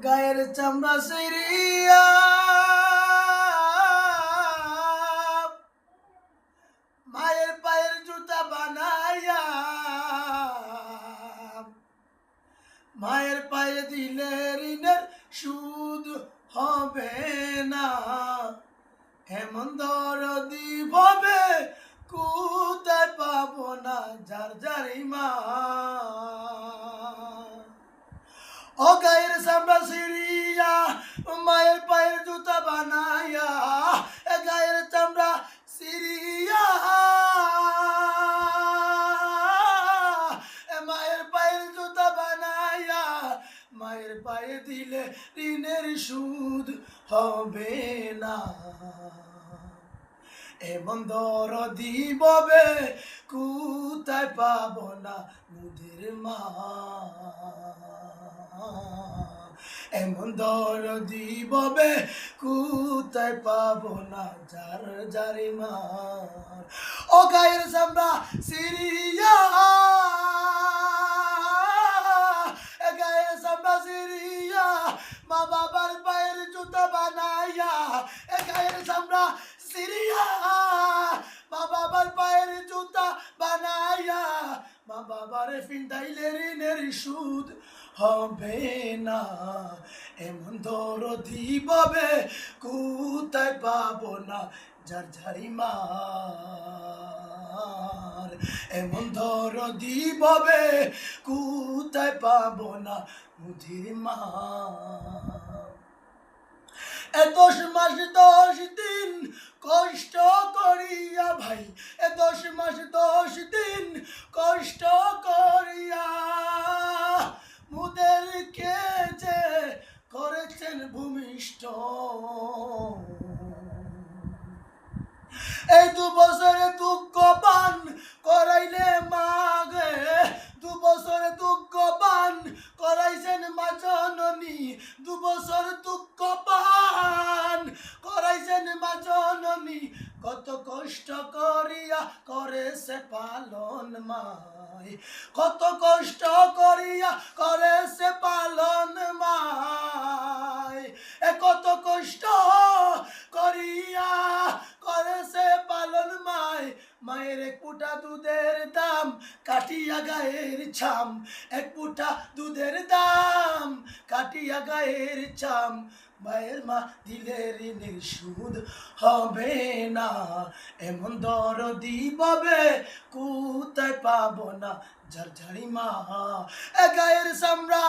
গায়ের চামড়া সিরিয়া মায়ের পায়ের জুতা বানাইয়া মায়ের পায়ে দিলে ঋণের সুদ হবে না। এমন দরদি ভাবে কোথায় পাবো না যার যারি মা। ও গায়ের চামড়া সিরিয়া মায়ের পায়ের জুতা বানাইয়া গায়ের চামড়া সিরিয়া মায়ের পায়ের জুতা বানাইয়া মায়ের পায়ে দিলে ঋণের সুদ হবে না। এমন দরদি ববে কোথায় পাবো না মুদের মা। এমন দরদি ববে কোথায় পাবো না যার যারি মা। ও গায়ের চামড়া সিরিয়া গায়ের চামড়া সিরিয়া মা বাবার পায়ের জুতা বানাইয়া গায়ের চামড়া সিরিয়া মা বাবার পায়ের জুতা বানাইয়া মা বাবার ফিন্দাইলে ঋণের সুদ হবে না। এমন দরদি ববে কোথায় পাবো না যার যারি মার। এমন দরদি ববে কোথায় পাবো না মুদির মা। 10 মাস 10 দিন কষ্ট করিয়া ভাই 10 মাস 10 দিন কষ্ট করিয়া মুদেরকে যে করেছেন ভূমিষ্ঠ। এই 2 বছরে দুঃখ পান করাইলে মাগে 2 বছরে দুঃখ পান করাইছেন মা জননী 2 বছর দুঃখ পান করাইছেন মা জননী। কত কষ্ট করিয়া করেছে পালন মাই কত কষ্ট করিয়া করেছে পালন মাই কত কষ্ট করিয়া করেছে পালন মাই। মায়ের 1 ফুটা দুধের দাম কাটিয়া গায়ের ছাম 1 ফুটা দুধের দাম কাটিয়া গায়ের ছাম। মায়ের মা দিলে ঋণের সুদ হবে না। এমন দরদি ববে কোথায় পাবো না যার যারি মা। গায়ের চামড়া